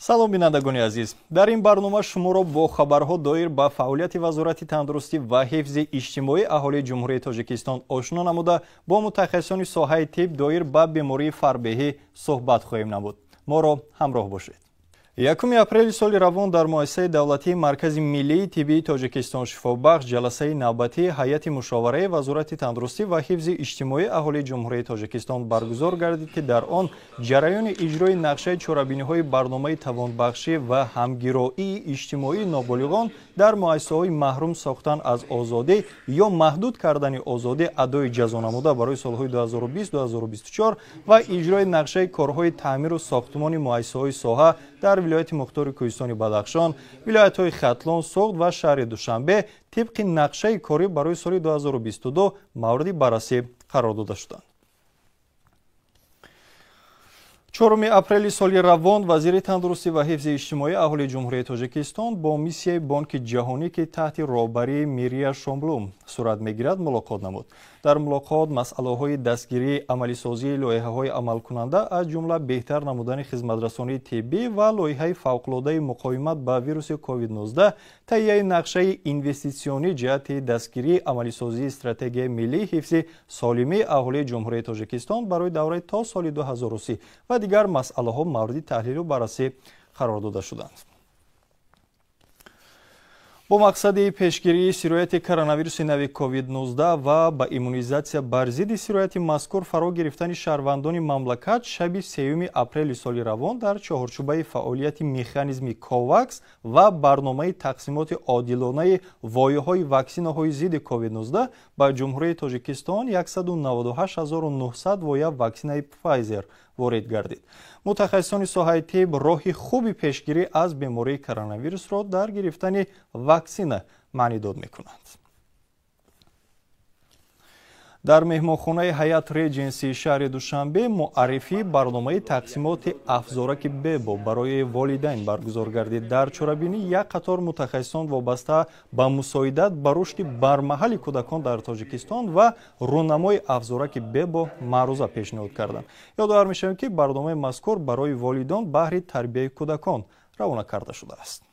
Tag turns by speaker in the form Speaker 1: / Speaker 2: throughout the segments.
Speaker 1: салом бинандагони азиз, дар ин барнома шуморо бо хабарҳо доир ба фаъолияти вазорати тандурустӣ ва ҳифзи иҷтимоӣ аҳолии ҷумҳурияи Тоҷикистон ошно намуда бо мутахассисони соҳаи тиб доир ба бемории фарбеҳӣ суҳбат хоҳем намуд. Моро ҳамроҳ бошед. 1 апрели соли равон дар муассисаи давлатии Маркази миллии тиббии Тоҷикистон шифобахш ҷаласаи навбатии ҳайати мушовараи вазорати тандурустӣ ва ҳифзи иҷтимоӣ аҳолии ҷумҳурияи Тоҷикистон баргузор гардид, ки дар он ҷараёни иҷрои нақшаи чорабиниҳои барномаи тавонбахшӣ ва ҳамгироии иҷтимоии ноболиғон дар муассисаҳои маҳрум сохтан аз озодӣ ё маҳдуд кардани озодӣ адои ҷазо намуда барои солҳои 2020-2024 ва иҷрои нақшаи корҳои таъмиру сохтмони муассисаҳои соҳа дар вилояти мухтори Кӯҳистони Бадахшон, вилоятҳои Хатлон, Соғд ва шаҳри Душанбе тибқи нақшаи корӣ барои соли 2022 мавриди баррасӣ қарор дода шуданд. 4 апрели соли равон вазири тандурустӣ ва ҳифзи иҷтимоӣ аҳолии ҷумҳурияи Тоҷикистон бо миссияи Бонки ҷаҳонӣ, ки таҳти роҳбарии Мирия Шомлум сурат мегирад, мулоқот намуд. Дар мулоқот масъалаҳои дастгирии амалисозии лоиҳаҳои амалкунанда аз ҷумла беҳтар намудани хизматрасонии тиббӣ ва лоиҳаи фавқулодаи муқоимат ба вируси COVID-19, таҳияи нақшаи инвеститсионӣ ҷиҳати дастгирии амалисозии стратегияи миллии ҳифзи солимии аҳолии ҷумҳурияи Тоҷикистон барои давраи то соли 2030 ва дигар масъалаҳо мавриди таҳлилу баррасӣ қарор дода шуданд. бо мақсади пешгирии сирояти коронавируси нави COVID-19 ва ба иммунизатсия бар зидди сирояти мазкур фаро гирифтани шаҳрвандони мамлакат шаби 3 апрели соли равон дар чоҳорчӯбаи фаъолияти механизми COVAX ва барномаи тақсимоти одилонаи вояҳои ваксинаҳои зидди COVID-19 ба ҷумҳурияи Тоҷикистон 198,900 воя ваксинаи Pfizer ворид гардид. мутахассисони соҳаи тиб роҳи хуби пешгирӣ аз бемории коронавирусро дар гирифтани ваксина маънӣ дод мекунанд. дар меҳмонхонаи ҳаят Реҷенсии шаҳри Душанбе муаррифии барномаи тақсимоти афзораки бебо барои волидайн баргузор гардид. дар чорабинӣ як қатор мутахассисон вобаста ба мусоидат ба рушди бармаҳали кӯдакон дар Тоҷикистон ва рӯнамои афзораки бебо маъруза пешниҳод карданд. ёдовар мешавем, ки барномаи мазкур барои волидон баҳри тарбияи кӯдакон равона карда шудааст.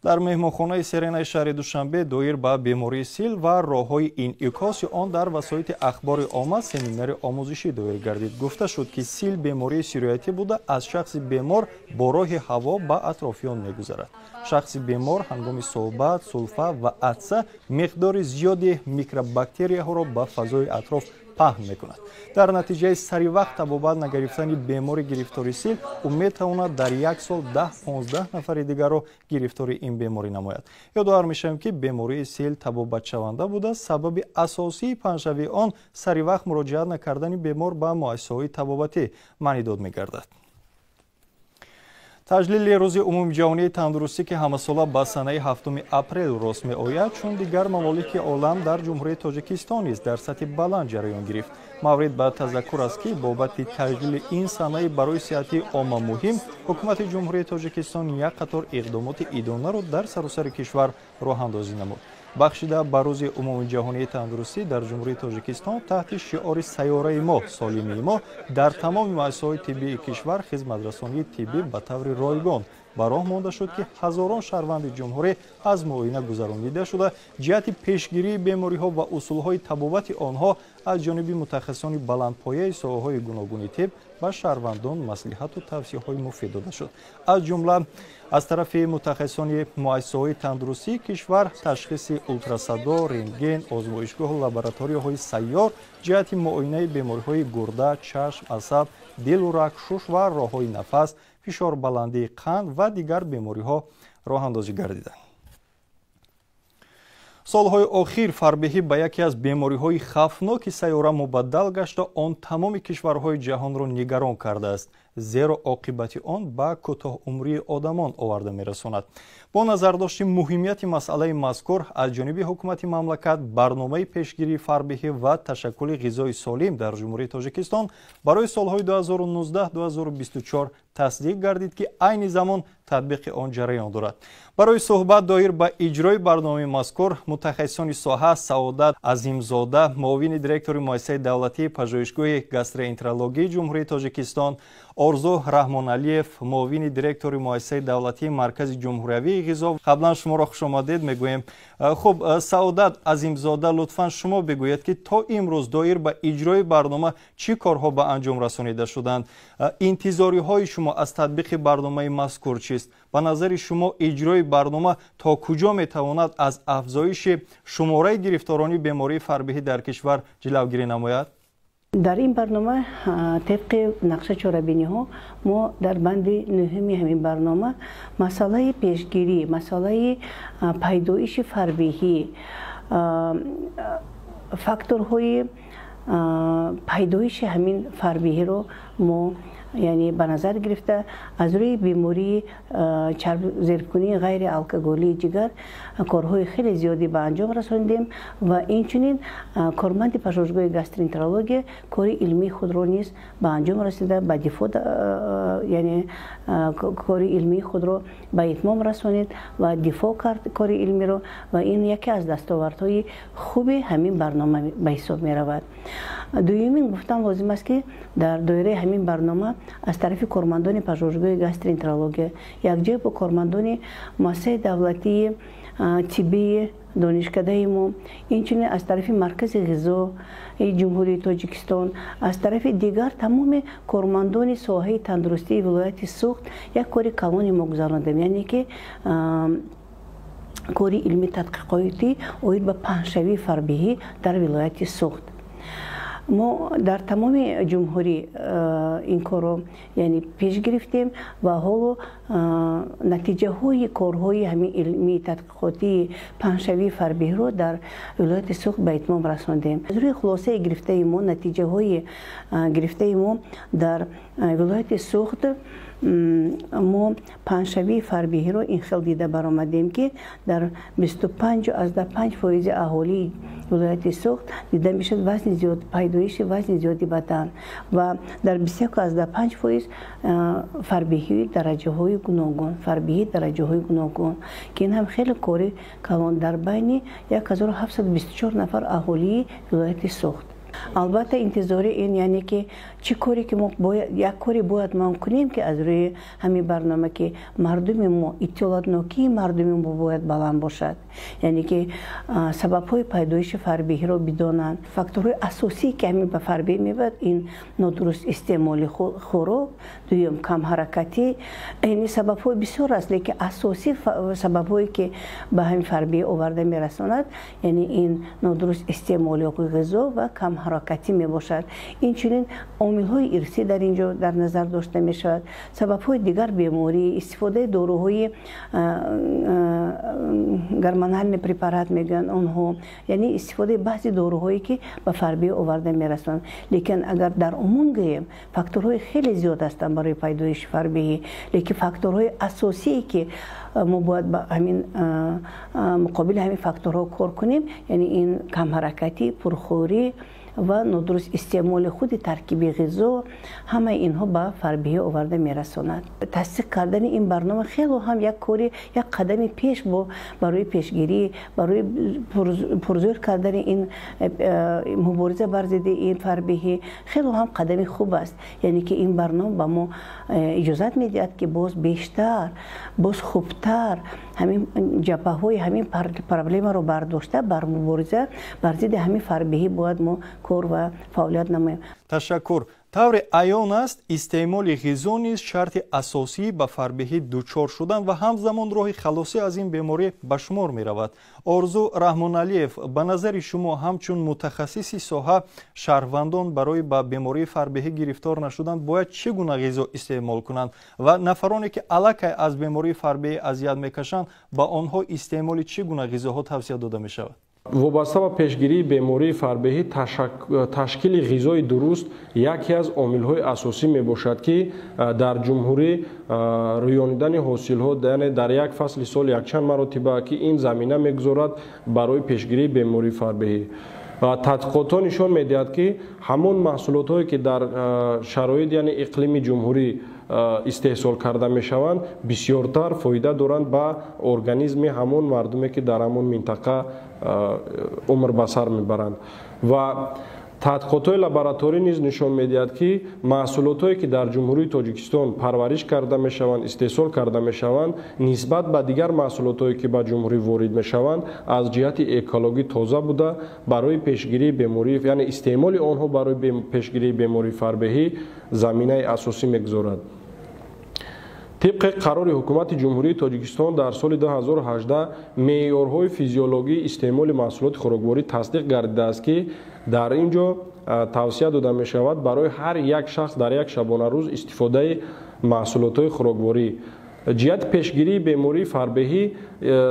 Speaker 1: дар меҳмонхонаи Серенаи шаҳри Душанбе доир ба бемории сил ва роҳҳои инъикоси он дар васоити ахбори омма семинари омӯзишӣ доир гардид. гуфта шуд, ки сил бемории сироятӣ буда аз шахси бемор бо роҳи ҳаво ба атрофиён мегузарад. шахси бемор ҳангоми суҳбат, сулфа ва атса миқдори зиёди микробактерияҳоро ба фазои атроф паҳн мекунад. дар натиҷаи саривақт табобат нагирифтани бемори гирифтори сил ӯ метавонад дар як сол 10-15 нафари дигарро гирифтори ин беморӣ намояд. ёдовар мешавем, ки бемории сил табобатшаванда буда, сабаби асосии паҳншавии он саривақт муроҷиат накардани бемор ба муассисаҳои табобатӣ маънӣ дод мегардад. таҷлили рӯзи умумиҷаҳонии тандурустӣ, ки ҳамасола ба санаи 7 апрел рост меояд, чун дигар мамолики олам дар ҷумҳурияи Тоҷикистон низ дар сатҳи баланд ҷараён гирифт. маврид ба тазаккур аст, ки бобати таҷлили ин санаи барои сиҳати омма муҳим, ҳукумати ҷумҳурияи Тоҷикистон як қатор иқдомоти идонаро дар саросари кишвар роҳандозӣ намуд. бахшида ба рӯзи умумиҷаҳонии тандурустӣ дар ҷумҳурияи Тоҷикистон таҳти шиори сайёраи мо солимии мо дар тамоми муассисаҳои тиббии кишвар хизматрасонии тиббӣ ба таври ройгон ба роҳ монда шуд, ки ҳазорон шаҳрванди ҷумҳурӣ аз муоина гузаронида шуда, ҷиҳати пешгирии бемориҳо ва усулҳои табобати онҳо аз ҷониби мутахассисони баландпояи соҳаҳои гуногуни тиб ба шаҳрвандон маслиҳату тавсияҳои муфид дода шуд. аз ҷумла аз тарафи мутахассисони муассисаҳои тандурустии кишвар ташхиси ултрасадо, рентген, озмоишгоҳу лабораторияҳои сайёр ҷиҳати муоинаи бемориҳои гурда, чашм, асаб, дилу раг, шуш ва роҳҳои нафас, фишорбаландии қанд ва дигар бемориҳо роҳандозӣ гардиданд. солҳои охир фарбеҳӣ ба яке аз бемориҳои хавфноки сайёра мубаддал гашта, он тамоми кишварҳои ҷаҳонро нигарон кардааст, зеро оқибати он ба кӯтоҳумрии одамон оварда мерасонад. бо назардошти муҳимияти масъалаи мазкур, аз ҷониби ҳукумати мамлакат барномаи пешгирии фарбеҳӣ ва ташаккули ғизои солим дар ҷумҳурияи Тоҷикистон барои солҳои 2019-2024 тасдиқ гардид, ки айни замон татбиқи он ҷараён дорад. барои суҳбат доир ба иҷрои барномаи мазкур мутахассисони соҳа Саодат Азимзода, муовини директори муассисаи давлатии пажӯҳишгоҳи гастроэнтерологии ҷумҳурияи Тоҷикистон, орзу раҳмоналиев, муовини директори муассисаи давлатии маркази ҷумҳуриявии ғизо, қаблан шуморо хушомадед мегӯем. хуб, Саодат Азимзода, лутфан шумо бигӯед ки то имрӯз доир ба иҷрои барнома чӣ корҳо ба анҷом расонида шуданд? интизориҳои шумо аз татбиқи барномаи мазкур чист? ба назари шумо иҷрои барнома то куҷо метавонад аз афзоиши шумораи гирифторони бемории фарбиҳӣ дар кишвар ҷилавгирӣ намояд?
Speaker 2: дар ин барнома табқи нақша чорабиниҳо мо дар банди нӯҳуми ҳамин барнома масъалаи пешгирӣ, масъалаи пайдоиши фарбиҳӣ, факторҳои пайдоиши ҳамин фарбиҳиро мо яъне ба назар гирифта аз рӯи бемории зеркунии ғайри алкоголии ҷигар корҳои хеле зиёде ба анҷом расонидем ва инчунин корманди пашошгоҳи гастроэнтерология кори илмии худро низ ба анҷом расида ба дифо яъне кори илмии худро ба итмом расонид ва дифо кард кори илмиро ва ин яке аз дастовардҳои хуби ҳамин барнома ба ҳисоб меравад. дуюмин гуфтан лозим аст ки дар доираи ҳамин барнома аз тарафи кормандони пашошгоҳи гастроэнтерология якҷоя бо кормандони муассисаи давлатии тиббии донишкадаи мо, инчунин аз тарафи маркази ғизои ҷумҳурии Тоҷикистон, аз тарафи дигар тамоми кормандони соҳаи тандурустии вилояти Суғд як кори калони мо гузаронидем, яъне ки кори илми тадқиқотӣ оид ба паҳншавии фарбиҳӣ дар вилояти Суғд. мо дар тамоми ҷумҳурӣ ин корро яъне пеш гирифтем ва ҳоло натиҷаҳои корҳои ҳамин илмии тадқиқотии паҳншавии фарбиҳиро дар вилояти Суғд ба итмом расондем. аз рӯи хулосаи гирифтаи мо, натиҷаҳои гирифтаи мо дар вилояти Суғд мо паҳншавии фарбиҳиро ин хел дида баромадем ки дар 25% аҳолии вилояти Суғд дида мешуд вазни зиёд, пайдоиши вазни зиёди бадан ва дар 21.5% фарбиҳии дараҷаҳои гуногун, ки ин ҳам хеле кори калон дар байни 1724 нафар аҳолии вилояти Суғд. албатта интизори ин яъне ки чӣ коре ки мо як кори бояд мо кунем ки аз рӯи ҳамин барнома ки мардуми мо иттилоотнокии мардуми мо бояд баланд бошад, яъне ки сабабҳои пайдоиши фарбиҳиро бидонанд. факторҳои асосие ки ҳамин ба фарбиҳӣ мебарад ин нодуруст истеъмоли хӯрок, дуюм камҳаракатӣ, яъне сабабҳои бисёр аст, лекин асосии сабабҳое ки ба ҳамин фарбиҳӣ оварда мерасонад яъне ин нодуруст истеъмоли ғизо ва камҳаракатӣ мебошад. инчунин омилҳои ирсӣ дар инҷо дар назар дошта мешавад, сабабҳои дигар беморӣ, истифодаи доруҳои гормонални препарат мегӯянд онҳо, яъне истифодаи баъзи доруҳое ки ба фарбиҳӣ оварда мерасонанд. лекин агар дар умум гӯем, факторҳои хеле зиёд ҳастанд барои пайдоиши фарбиҳӣ, лекин факторҳои асосие ки мо бояд ба ҳамин муқобили ҳамин факторҳо кор кунем, яъне ин камҳаракатӣ, пурхӯрӣ ва нодуруст истеъмоли худи таркиби ғизо, ҳамаи инҳо ба фарбиҳӣ оварда мерасонад. тасдиқ кардани ин барнома хело ҳам як қадами пеш барои пешгирӣ, барои пурзӯр кардани ин мубориза бар зидди ин фарбиҳӣ хело ҳам қадами хуб аст. яъне ки ин барнома ба мо иҷозат медиҳад ки боз бештар, боз хубтар ҳамин ҷабҳаҳои ҳамин проблемаро бардошта бар мубориза бар зидди ҳамин фарбиҳӣ бояд мо кор ва фаъолият намоем.
Speaker 1: ташаккур. тавре аён аст истеъмоли ғизо низ шарти асосӣ ба фарбиҳӣ дучор шудан ва ҳамзамон роҳи халосӣ аз ин беморӣ ба шумор меравад. орзу раҳмоналиев, ба назари шумо ҳамчун мутахассиси соҳа шаҳрвандон барои ба бемории фарбиҳӣ гирифтор нашудан бояд чӣ гуна ғизо истеъмол кунанд ва нафароне ки аллакай аз бемории фарбиҳӣ азият мекашанд ба онҳо истеъмоли чӣ гуна ғизоҳо тавсия дода мешавад?
Speaker 3: вобаста ба пешгирии бемории фарбиҳӣ ташкили ғизои дуруст яке аз омилҳои асосӣ мебошад ки дар ҷумҳурӣ рӯёнидани ҳосилҳо яъне дар як фасли сол якчанд маротиба ки ин замина мегузорад барои пешгирии бемории фарбиҳӣ. тадқиқотҳо нишон медиҳад ки ҳамон маҳсулотҳое ки дар шароит яъне иқлими ҷумҳурӣ истеҳсол карда мешаванд бисёртар фоида доранд ба организми ҳамон мардуме ки дар ҳамон минтақа умр ба сар мебаранд. ва тадқиқотҳои лабораторӣ низ нишон медиҳад ки маҳсулотҳое ки дар ҷумҳурии Тоҷикистон парвариш карда мешаванд, истеҳсол карда мешаванд, нисбат ба дигар маҳсулотҳое ки ба ҷумҳурӣ ворид мешаванд, аз ҷиҳати экологӣ тоза буда, барои пешгирии беморӣ, яъне истеъмоли онҳо барои пешгирии бемории фарбеҳӣ заминаи асосӣ мегузорад. طبق قرار حکومت جمهوری تاجیکستان در سال 2018 معیارهای فیزیولوژی استعمال محصولات خوراکواری تصدیق گردیده است که در اینجا توصیه داده می شود برای هر یک شخص در یک شبانه روز استفاده محصولات خوراکواری. جهت پیشگیری بیماری فربهی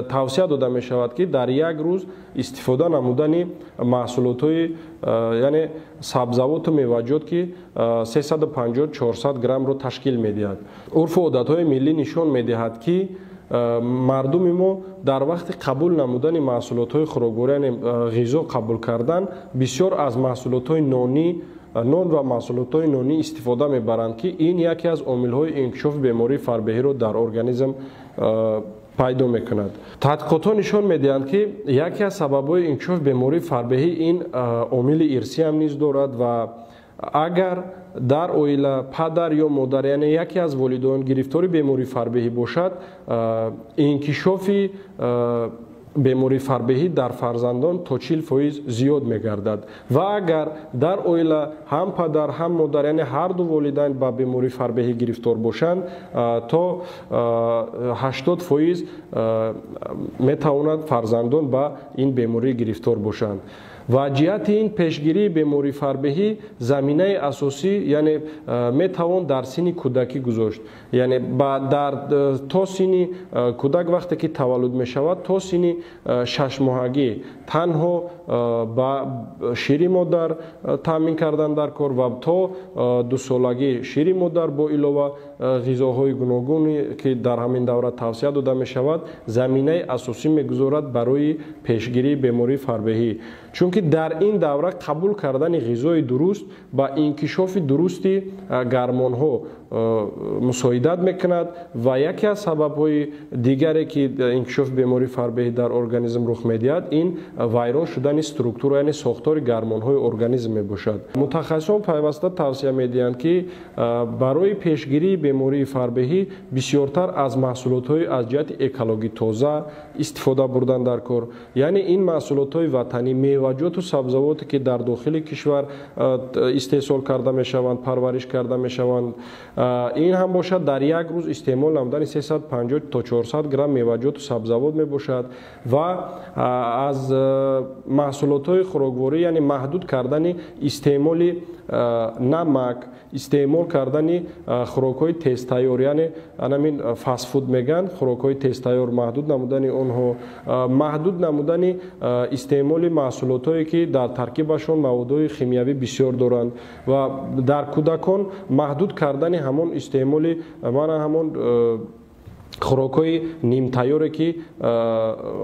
Speaker 3: توصیه داده می شود که در یک روز استفاده نمودن محصولات یعنی سبزیجات و میوه‌جات که 350-400 گرم را تشکیل می دهد. عرف و عادت‌های ملی نشان می دهد که مردم ما در وقت قبول نمودن محصولات خوراکواری یعنی غذا قبول کردن بسیار از محصولات نانی نان و محصولات نانی استفاده میبرند که این یکی از عامل‌های انکشاف بیماری فربهی را در ارگانیسم پیدا میکند. تحقیقات نشان میدهند که یکی از سبب‌های انکشاف بیماری فربهی این عامل ارثی هم نیز دارد و اگر در اویله پدر یا مادر یعنی یکی از والدین گرفتار بیماری فربهی باشد، انکشاف بیماری فربهی در فرزندان تا 40% زیاد میگردد و اگر در اویله هم پدر هم مادر یعنی هر دو والدین با بیماری فربهی گرفتار باشند تا 80% میتواند فرزندان با این بیماری گرفتار باشند. و جهت این پیشگیری بیماری فربهی زمینه اساسی یعنی میتوان در سن کودکی گذاشت، یعنی در تا سن کودک وقتی که تولد می شود تا سن 6 ماهگی تنها با شیر مادر تامین کردن در کار و تا 2 سالگی شیر مادر با علاوه غذاهای گوناگونی که در همین دوره توصیه داده می شود زمینه اساسی میگذارد برای پیشگیری بیماری فربهی. چون که در این دوره قبول کردن غذای درست با انکشاف درستی گرمان ها مساعدت میکند و یکی از سبب های دیگری که انکشاف بیماری فربهی در ارگانیسم رخ میدهد این ویران شدن استرکتور یعنی ساختار گرمان های ارگانیسم میباشد. متخصصان پیوسته توصیه میدهند که برای پیشگیری بیماری فربهی بسیارتر از محصولات های از جهت اکولوژی تازه استفاده بردن در کار، یعنی این محصولات های وطنی میوه‌جات و سبزیجاتی که در داخل کشور استحصال کرده میشوند پرورش کرده میشوند این هم باشد در یک روز استعمال نمودن 350 تا 400 گرم میوه‌جات و سبزیجات می باشد و از محصولات های خوراکواری یعنی محدود کردن استعمال نمک، استعمال کردن خوراک‌های تست تیار یعنی همین فست فود میگن، خوراک‌های تست تیار محدود نمودن اونها، محدود نمودن استعمال محصولاتایی که در ترکیبشون موادهای شیمیایی بسیار دارند و در کودکان محدود کردن همون استعمال همون خوراک‌های نیم تیاری که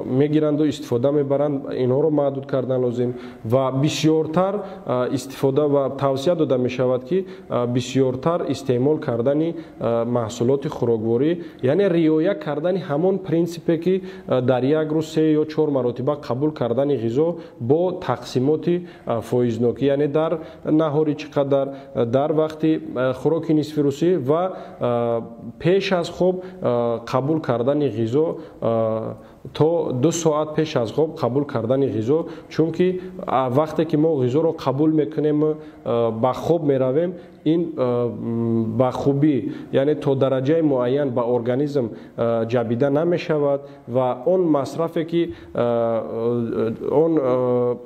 Speaker 3: میگیرند و استفاده میبرند اینها رو محدود کردن لازم و بسیارتر استفاده و توصیه داده می شود که بسیارتر استعمال کردن محصولات خوراکواری یعنی رعایت کردن همون پرینسیپی که در یک روز 3 یا 4 مرتبه قبول کردن غذا با تقسیمات فایزناکی یعنی در نهاری چقدر، در وقت خوراک نصف روزی و پیش از خواب قبول کردن غذا تا 2 ساعت پیش از خواب قبول کردن غذا، چون که وقتی که ما غذا رو قبول میکنیم با خواب میرویم این با خوبی یعنی تا درجه معین با ارگانیسم جابیده نمیشود و اون مصرفی که اون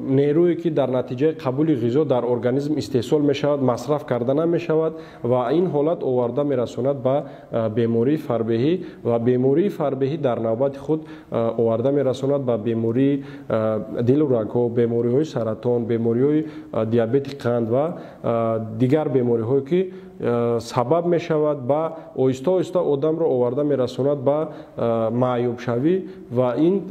Speaker 3: نیرویی که در نتیجه قبول غذا در ارگانیسم استحصال میشود مصرف کرده نمیشود و این حالت آورده میرساند به بیماری فربهی و بیماری فربهی در نوبت خود آورده میرساند به بیماری دل و رگ‌ها، بیماری های سرطان، بیماری های دیابت قند و دیگر بیماری هایی که سبب می شود با آهسته آهسته آدم را آورده می رساند به معیوب شوی و این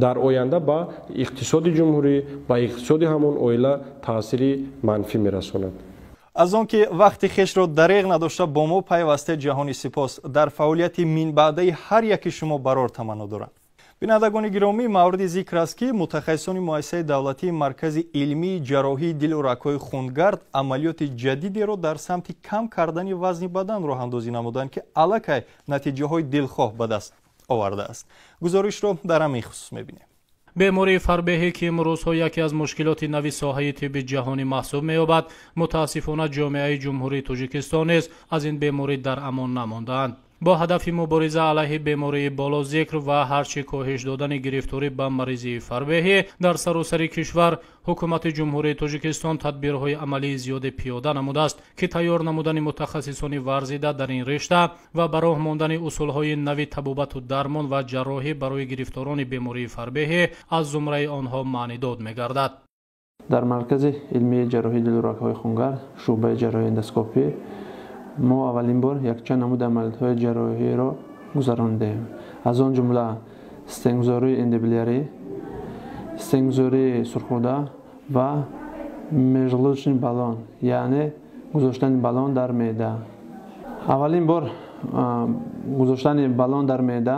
Speaker 3: در آینده با اقتصاد جمهوری با اقتصاد همون اویله تاثیر منفی می رساند.
Speaker 1: از آنکه وقتی خیش را دریغ نداشته با ما پیوسته جهانی سپاس در فعالیت من بعده هر یکی شما برار تمنا دارم. бинандагони гиромӣ, мавриди зикр аст ки мутахассисони муассисаи давлатии маркази илмии ҷарроҳии дилу рагҳои хунгард амалиёти ҷадидеро дар самти кам кардани вазни бадан роҳандозӣ намуданд ки аллакай натиҷаҳои дилхоҳ ба даст овардааст. гузоришро дар ҳамин хусус мебинем.
Speaker 4: бемории фарбеҳӣ ки имрӯзҳо яке аз мушкилоти нави соҳаи тибби ҷаҳонӣ маҳсуб меёбад, мутаассифона ҷомеаи ҷумҳурии Тоҷикистон низ аз ин беморӣ дар амон намондаанд. бо ҳадафи мубориза алайҳи бемории болозикр ва ҳарчи коҳиш додани гирифторӣ ба маризии фарбеҳӣ дар саросари кишвар ҳукумати ҷумҳурии Тоҷикистон тадбирҳои амалии зиёде пиёда намудааст ки тайёр намудани мутахассисони варзида дар ин ришта ва ба роҳ мондани усулҳои нави табобату дармон ва ҷарроҳӣ барои гирифторони бемории фарбеҳӣ аз зумраи онҳо маънидод мегардад.
Speaker 5: дар маркази илмии ҷарроҳии дилу рагҳои хунгард шуъбаи ҷарроҳии эндоскопӣ мо аввалин бор якчанд намуди амалиётҳои ҷарроҳиро гузарондем. аз он ҷумла стенгузории эндобилярӣ, стенгузории сурхурда ва межжелудочный баллон, яъне гузоштани баллон дар меъда. аввалин бор гузоштани баллон дар меъда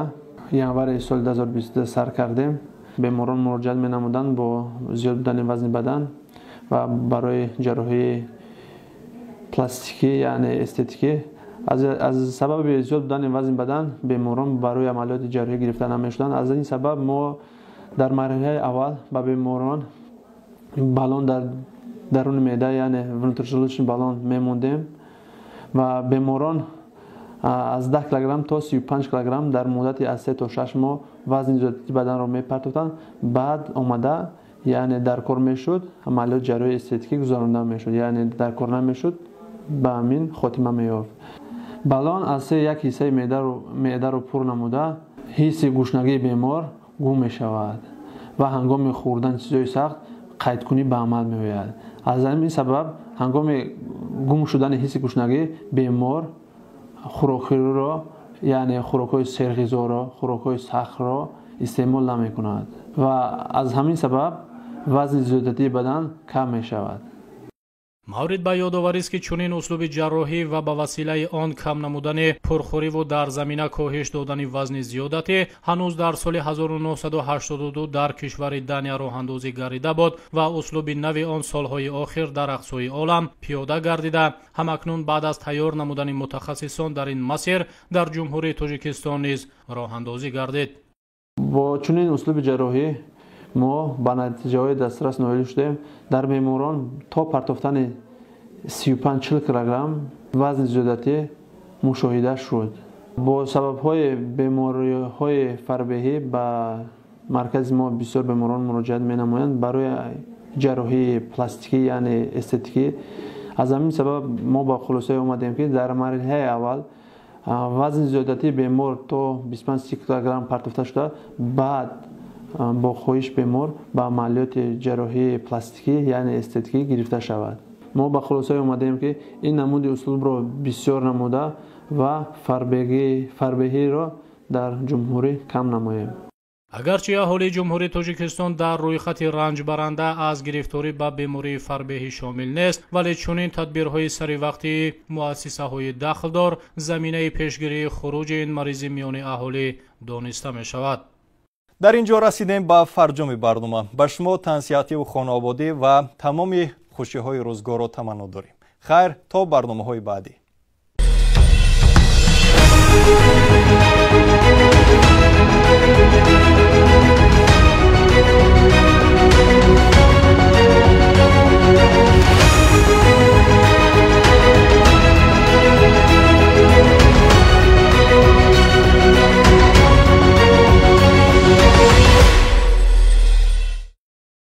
Speaker 5: январи соли 2022 сар кардем. беморон муроҷиат менамуданд бо зиёд будани вазни бадан ва барои ҷарроҳии пластикӣ, яъне эстетикӣ. аз сабаби зиёд будани вазни бадан беморон барои амалиёти ҷарроҳӣ гирифта намешуданд. аз ин сабаб мо дар марҳилаи аввал ба беморон баллон дар даруни меъда, яъне внутрижелудочный баллон мемондем ва беморон аз 10 килограмм то 35 килограмм дар муддати аз 3 то 6 моҳ вазни зиёдати баданро мепартофтанд. баъд омада, яъне дар кор мешуд, амалиёти ҷарроҳии эстетикӣ гузаронда мешуд, яъне дар кор намешуд, ба амин хотима меёфт. баллон аз як ҳиссаи меъдаро пур намуда ҳисси гушнагии бемор гум мешавад ва ҳангоми хӯрдани чизҳои сахт қайдкунӣ ба амал меояд. аз ҳамин сабаб ҳангоми гум шудани ҳисси гушнагӣ бемор хӯрокҳоро, яъне хӯрокҳои серғизоро, хӯрокҳои сахтро истеъмол намекунад ва аз ҳамин сабаб вазни зиёдатии бадан кам мешавад.
Speaker 4: маврид ба ёдоварист ки чунин услуби ҷарроҳӣ ва ба василаи он кам намудани пурхӯриву дар замина коҳиш додани вазни зиёдатӣ ҳанӯз дар соли 1982 дар кишвари Дания роҳандозӣ гардида буд ва услуби нави он солҳои охир дар ақсои олам пиёда гардида, ҳамакнун баъд аз тайёр намудани мутахассисон дар ин масир дар ҷумҳурии Тоҷикистон низ роҳандозӣ гардид.
Speaker 5: бо чунин услуби ҷарроҳӣ мо ба натиҷаҳои дастрас ноил шудем. дар беморон то партофтани 35-40 килограмм вазни зиёдатӣ мушоҳида шуд. бо сабабҳои бемориҳои фарбеҳӣ ба маркази мо бисёр беморон муроҷиат менамоянд барои ҷарроҳии пластикӣ, яъне эстетикӣ. аз ҳамин сабаб мо ба хулосае омадем ки дар марҳилаи аввал вазни зиёдатии бемор то 25-30 килограмм партофта шуда, баъд бо хоҳиш бемор ба амалиёти ҷарроҳии пластикӣ, яъне эстетикӣ гирифта шавад. мо ба хулосае омадем ки ин намуди услубро бисёр намуда ва фарбеҳиро дар ҷумҳурӣ кам намоем.
Speaker 4: агарчи аҳолии ҷумҳурии Тоҷикистон дар рӯйхати ранҷбаранда аз гирифторӣ ба бемории фарбеҳӣ шомил нест, вале чунин тадбирҳои саривақтии муассисаҳои дахлдор заминаи пешгирии хуруҷи ин маризӣ миёни аҳолӣ дониста мешавад.
Speaker 1: дар ин ҷо расидем ба фарҷоми барнома. ба шумо тансиҳативу хонаводӣ ва тамоми хушиҳои рӯзгорро таманно дорем. хайр, то барномаҳои баъдӣ.